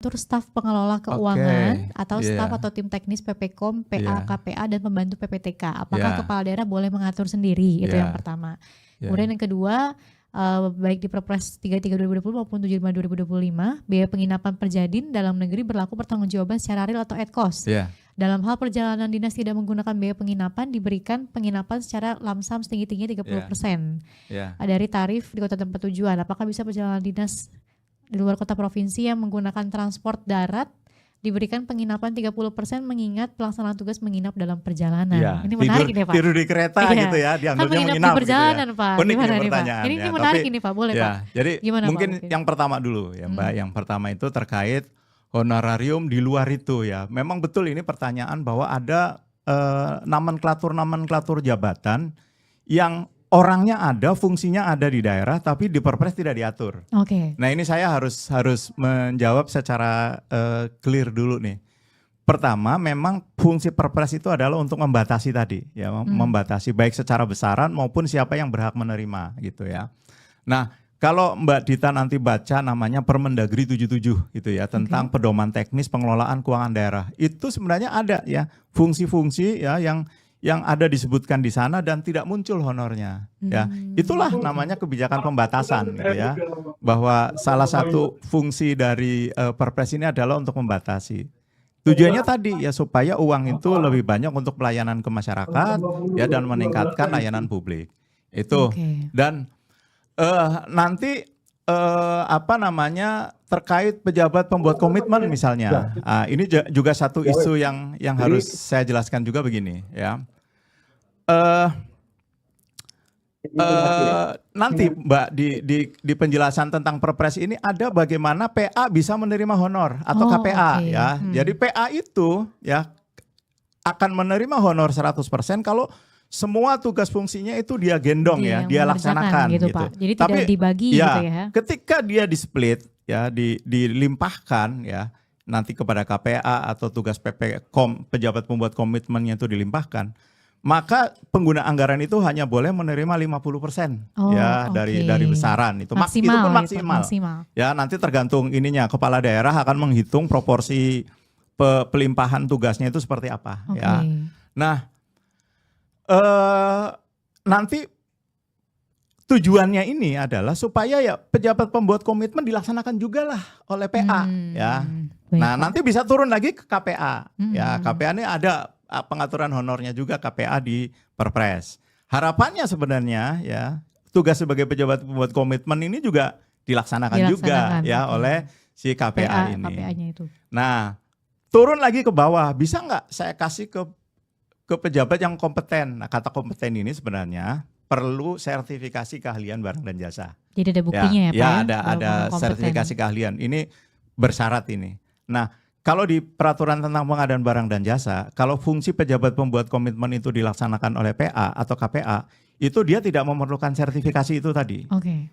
Mengatur staf pengelola Oke, keuangan atau staf iya, atau tim teknis PPKOM, PA, iya, KPA dan pembantu PPTK. Apakah iya, kepala daerah boleh mengatur sendiri? Itu yang iya, pertama. iya, Kemudian yang kedua, baik di Perpres 33 2020 maupun 75 2025, biaya penginapan perjadin dalam negeri berlaku pertanggungjawaban secara real atau at cost. iya, Dalam hal perjalanan dinas tidak menggunakan biaya penginapan, diberikan penginapan secara lamsam setinggi-tingginya 30% iya. dari tarif di kota tempat tujuan. Apakah bisa perjalanan dinas di luar kota provinsi yang menggunakan transport darat diberikan penginapan 30% mengingat pelaksanaan tugas menginap dalam perjalanan. Iya, Ini tidur menarik ini Pak. tidur di kereta gitu Iya, ya, kan dianggapnya menginap di menginap gitu ya. perjalanan Pak. Unik Gimana nih nih Pak? pertanyaannya. Ini Tapi menarik ini Pak, boleh Pak. ya, jadi Gimana Pak? mungkin Mungkin? yang pertama dulu ya Mbak. Mm. Yang pertama itu terkait honorarium di luar itu ya. Memang betul ini pertanyaan bahwa ada nomenklatur jabatan yang orangnya ada, fungsinya ada di daerah, tapi di Perpres tidak diatur. Oke. Nah ini saya harus menjawab secara clear dulu nih. Pertama, memang fungsi Perpres itu adalah untuk membatasi tadi, ya, membatasi baik secara besaran maupun siapa yang berhak menerima, gitu ya. Nah, kalau Mbak Dita nanti baca namanya Permendagri 77 gitu ya, tentang pedoman teknis pengelolaan keuangan daerah. Itu sebenarnya ada ya fungsi-fungsi ya yang ada disebutkan di sana dan tidak muncul honornya, ya. Itulah namanya kebijakan pembatasan, gitu ya. Bahwa salah satu fungsi dari Perpres ini adalah untuk membatasi. Tujuannya tadi ya supaya uang itu lebih banyak untuk pelayanan ke masyarakat ya dan meningkatkan layanan publik. Itu. Dan nanti apa namanya terkait pejabat pembuat komitmen misalnya. Ini juga satu isu yang harus saya jelaskan juga begini ya. Nanti Mbak di penjelasan tentang Perpres ini ada bagaimana PA bisa menerima honor atau KPA ya. Jadi PA itu ya akan menerima honor 100% kalau semua tugas fungsinya itu dia gendong ya, dia laksanakan gitu. Pak. Jadi tapi, tidak dibagi ya, gitu ya. Ketika dia di-split ya, dilimpahkan ya nanti kepada KPA atau tugas PPKOM pejabat pembuat komitmennya itu dilimpahkan, maka pengguna anggaran itu hanya boleh menerima 50% ya dari besaran itu maksimal, itu pun maksimal. Ya nanti tergantung ininya kepala daerah akan menghitung proporsi pelimpahan tugasnya itu seperti apa ya. Nah nanti tujuannya ini adalah supaya ya pejabat pembuat komitmen dilaksanakan juga lah oleh PA ya. Nah nanti bisa turun lagi ke KPA ya. KPA ini ada pengaturan honornya juga KPA di Perpres. Harapannya sebenarnya ya tugas sebagai pejabat pembuat komitmen ini juga dilaksanakan juga ya oleh si KPA ini. Itu. Nah turun lagi ke bawah, bisa nggak saya kasih ke pejabat yang kompeten? Nah kata kompeten ini sebenarnya perlu sertifikasi keahlian barang dan jasa. Jadi ada buktinya ya Pak? Ya ada sertifikasi keahlian. Ini bersyarat ini. Nah kalau di peraturan tentang pengadaan barang dan jasa, kalau fungsi pejabat pembuat komitmen itu dilaksanakan oleh PA atau KPA, itu dia tidak memerlukan sertifikasi itu tadi.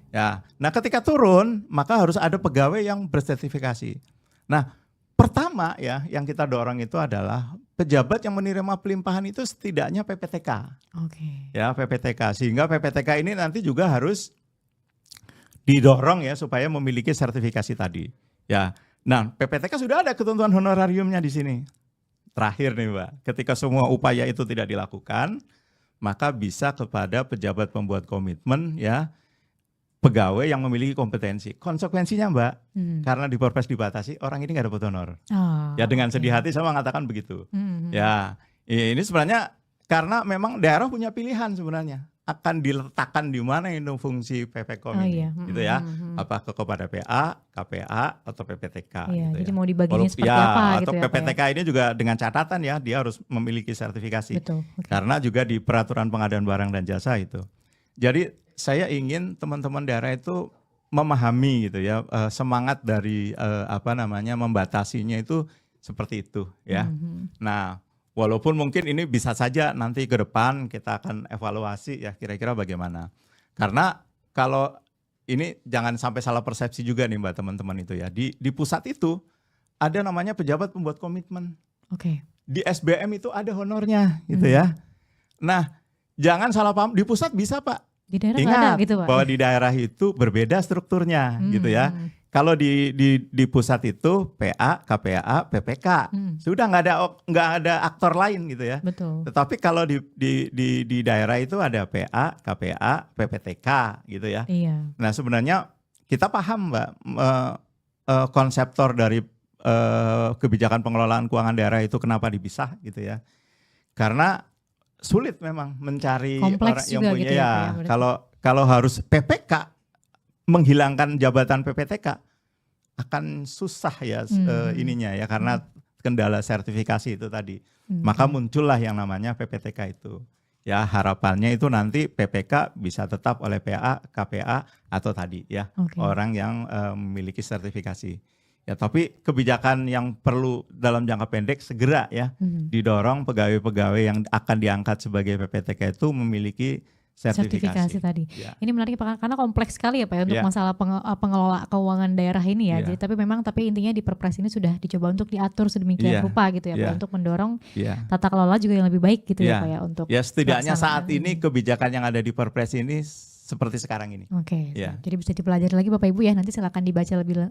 Ya, nah ketika turun, maka harus ada pegawai yang bersertifikasi. Nah, pertama ya yang kita dorong itu adalah pejabat yang menerima pelimpahan itu setidaknya PPTK. Ya, PPTK. Sehingga PPTK ini nanti juga harus didorong ya supaya memiliki sertifikasi tadi. Ya. Nah, PPTK sudah ada ketentuan honorariumnya di sini. Terakhir nih Mbak, ketika semua upaya itu tidak dilakukan, maka bisa kepada pejabat pembuat komitmen ya, pegawai yang memiliki kompetensi. Konsekuensinya Mbak, karena di Perpres dibatasi, orang ini nggak dapat honor. Ya dengan sedih hati saya mengatakan begitu. Ya, ini sebenarnya karena memang daerah punya pilihan sebenarnya. Akan diletakkan di mana itu fungsi PPKOM ini, gitu ya? Apakah kepada PA, KPA, atau PPTK? Iya, gitu jadi ya. mau dibaginya seperti apa? Atau gitu PPTK ya, ini juga dengan catatan ya, dia harus memiliki sertifikasi. Betul. Karena juga di peraturan pengadaan barang dan jasa itu. Jadi saya ingin teman-teman daerah itu memahami gitu ya, semangat dari membatasinya itu seperti itu ya. Nah. Walaupun mungkin ini bisa saja nanti ke depan kita akan evaluasi ya kira-kira bagaimana. Karena kalau ini jangan sampai salah persepsi juga nih Mbak teman-teman itu ya. Di pusat itu ada namanya pejabat pembuat komitmen. Di SBM itu ada honornya gitu ya. Nah jangan salah paham, di pusat bisa Pak. Di daerah ingat ada, gitu, Pak. Bahwa di daerah itu berbeda strukturnya gitu ya. kalau di pusat itu PA, KPA, PPK. Sudah nggak ada aktor lain gitu ya. Betul. Tetapi kalau di daerah itu ada PA, KPA, PPTK gitu ya. Iya. Nah sebenarnya kita paham Mbak, konseptor dari kebijakan pengelolaan keuangan daerah itu kenapa dipisah gitu ya. Karena sulit memang mencari Kompleks orang yang juga punya gitu ya, Pak, ya, berarti. kalau harus PPK menghilangkan jabatan PPTK akan susah ya ininya ya karena kendala sertifikasi itu tadi. Maka muncullah yang namanya PPTK itu. Ya harapannya itu nanti PPK bisa tetap oleh PA, KPA atau tadi ya orang yang memiliki sertifikasi. Ya tapi kebijakan yang perlu dalam jangka pendek segera ya didorong pegawai-pegawai yang akan diangkat sebagai PPTK itu memiliki sertifikasi tadi. Ya. Ini menarik Pak karena kompleks sekali ya Pak ya, untuk masalah pengelola keuangan daerah ini ya. Jadi tapi intinya di Perpres ini sudah dicoba untuk diatur sedemikian rupa gitu ya Pak, untuk mendorong tata kelola juga yang lebih baik gitu ya Pak ya, untuk setidaknya saat ini kebijakan yang ada di Perpres ini seperti sekarang ini. Jadi bisa dipelajari lagi Bapak Ibu ya, nanti silakan dibaca lebih